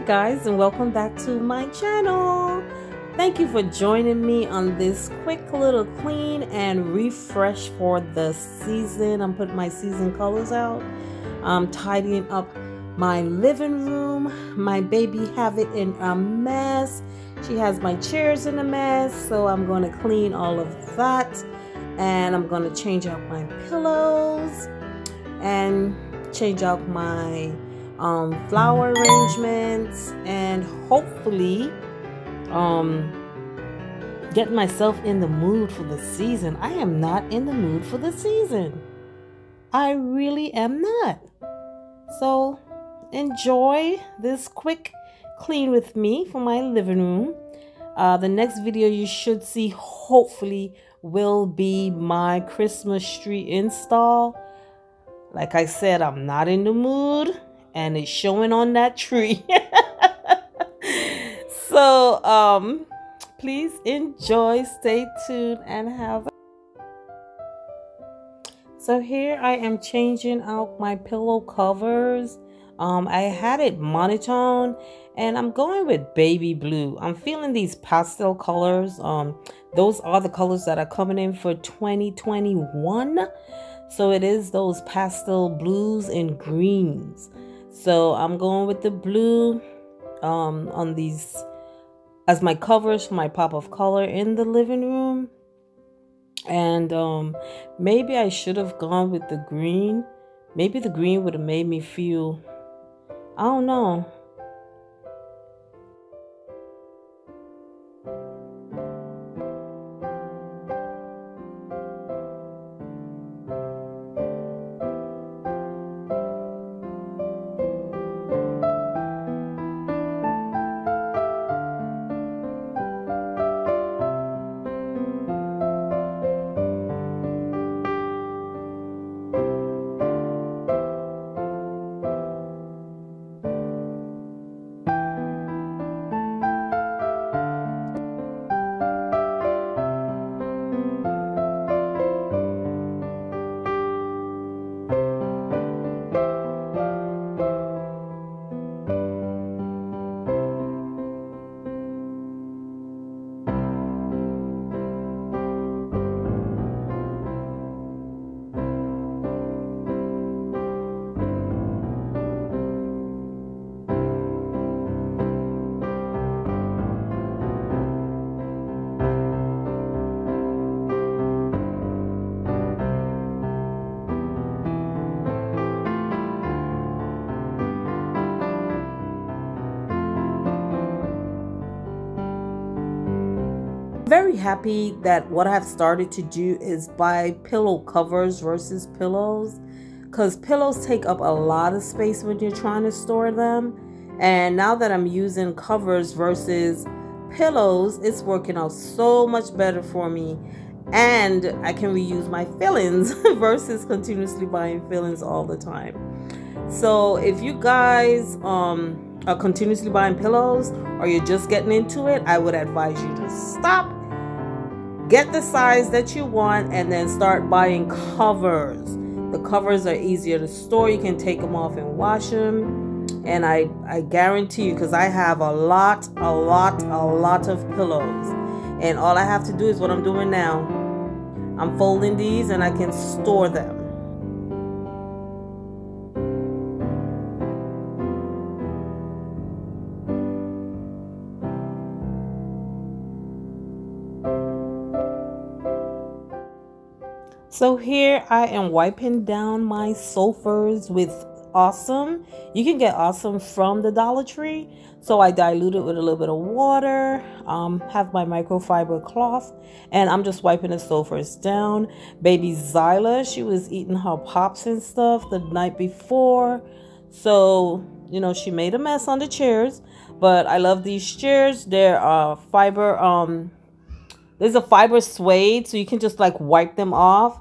guys, and welcome back to my channel. Thank you for joining me on this quick little clean and refresh for the season. I'm putting my season colors out. I'm tidying up my living room. My baby have it in a mess. She has my chairs in a mess, so I'm going to clean all of that, and I'm going to change out my pillows and change out my flower arrangements, and hopefully get myself in the mood for the season. I am not in the mood for the season. I really am not. So enjoy this quick clean with me for my living room. The next video you should see hopefully will be my Christmas tree install. Like I said, I'm not in the mood, and it's showing on that tree. So please enjoy, stay tuned, and have so here I am changing out my pillow covers. I had it monotone, and I'm going with baby blue. I'm feeling these pastel colors. Those are the colors that are coming in for 2021. So it is those pastel blues and greens. So I'm going with the blue on these as my covers for my pop of color in the living room. And maybe I should have gone with the green. Maybe the green would have made me feel, I don't know. Very happy that what I've started to do is buy pillow covers versus pillows, because pillows take up a lot of space when you're trying to store them. And now that I'm using covers versus pillows, it's working out so much better for me, and I can reuse my fillings versus continuously buying fillings all the time. So if you guys are continuously buying pillows, or you're just getting into it, I would advise you to stop, get the size that you want, and then start buying covers. The covers are easier to store. You can take them off and wash them. And I guarantee you, because I have a lot of pillows. And all I have to do is what I'm doing now. I'm folding these and I can store them. So here I am wiping down my sofas with Awesome. You can get Awesome from the Dollar Tree. So I dilute it with a little bit of water, have my microfiber cloth, and I'm just wiping the sofas down. Baby Zyla, she was eating her pops and stuff the night before. So, you know, she made a mess on the chairs, but I love these chairs. They're fiber, there's a fiber suede, so you can just like wipe them off.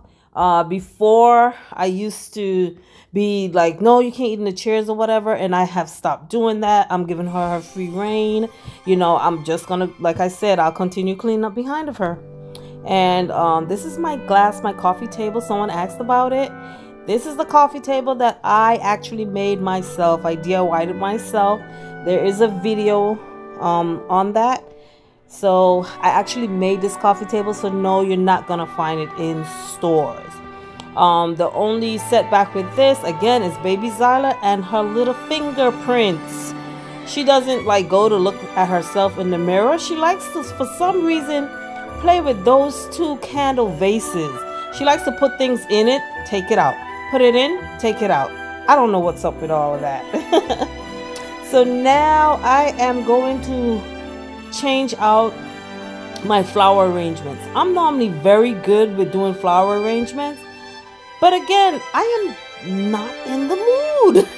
Before I used to be like, no, you can't eat in the chairs or whatever, and I have stopped doing that. I'm giving her free reign. You know, I'm just gonna, like I said, I'll continue cleaning up behind of her. And this is my coffee table. Someone asked about it. This is the coffee table that I actually made myself. I DIY'd it myself. there is a video on that. So I actually made this coffee table, so no, you're not gonna find it in stores. The only setback with this again is baby Zyla and her little fingerprints. She doesn't like go to look at herself in the mirror. She likes to, for some reason, play with those 2 candle vases. She likes to put things in it, take it out, put it in, take it out. I don't know what's up with all of that. So now I am going to change out my flower arrangements. I'm normally very good with doing flower arrangements, but again, I am not in the mood.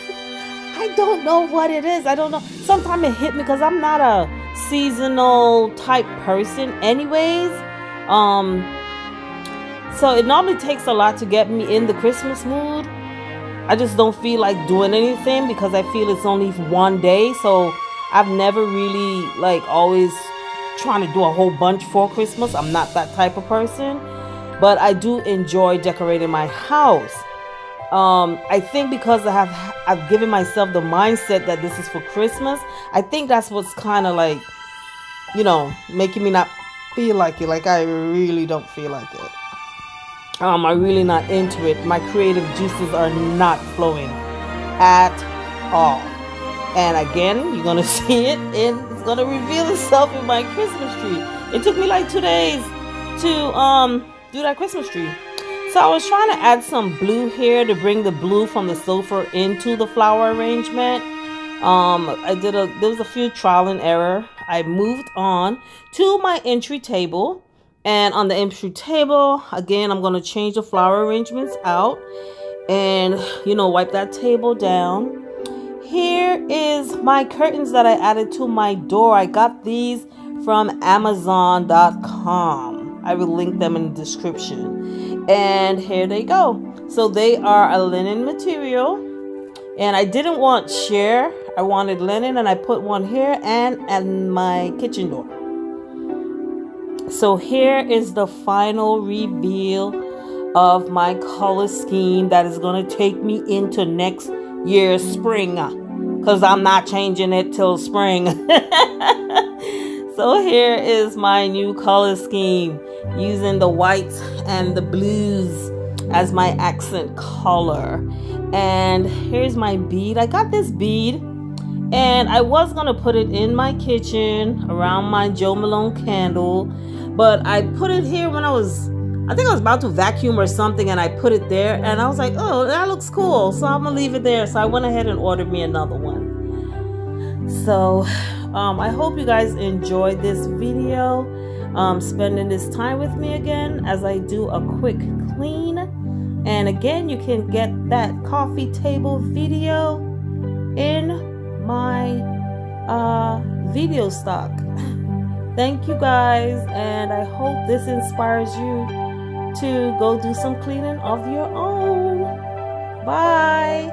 I don't know what it is. I don't know. Sometimes it hit me because I'm not a seasonal type person anyways. So it normally takes a lot to get me in the Christmas mood. I just don't feel like doing anything because I feel it's only one day. So I've never really like always trying to do a whole bunch for Christmas. I'm not that type of person, but I do enjoy decorating my house. I think because I've given myself the mindset that this is for Christmas. I think that's what's kind of like, you know, making me not feel like it. Like I really don't feel like it. I'm really not into it. My creative juices are not flowing at all. And again, you're gonna see it, and it's gonna reveal itself in my Christmas tree. It took me like 2 days to do that Christmas tree. So I was trying to add some blue here to bring the blue from the sofa into the flower arrangement. There was a few trial and error. I moved on to my entry table, and on the entry table, again, I'm going to change the flower arrangements out and, you know, wipe that table down. Here is my curtains that I added to my door. I got these from Amazon.com. I will link them in the description. And here they go. So they are a linen material. And I didn't want sheer. I wanted linen, and I put one here and at my kitchen door. So here is the final reveal of my color scheme that is going to take me into next year's spring, because I'm not changing it till spring. So here is my new color scheme, using the whites and the blues as my accent color. And here's my bead. I got this bead, and I was gonna put it in my kitchen around my Joe Malone candle, but I put it here when I think I was about to vacuum or something, and I put it there, and I was like, oh, that looks cool, so I'm gonna leave it there. So I went ahead and ordered me another one. So I hope you guys enjoyed this video, spending this time with me again as I do a quick clean. And again, you can get that coffee table video in my video stock. Thank you guys, and I hope this inspires you to go do some cleaning of your own. Bye.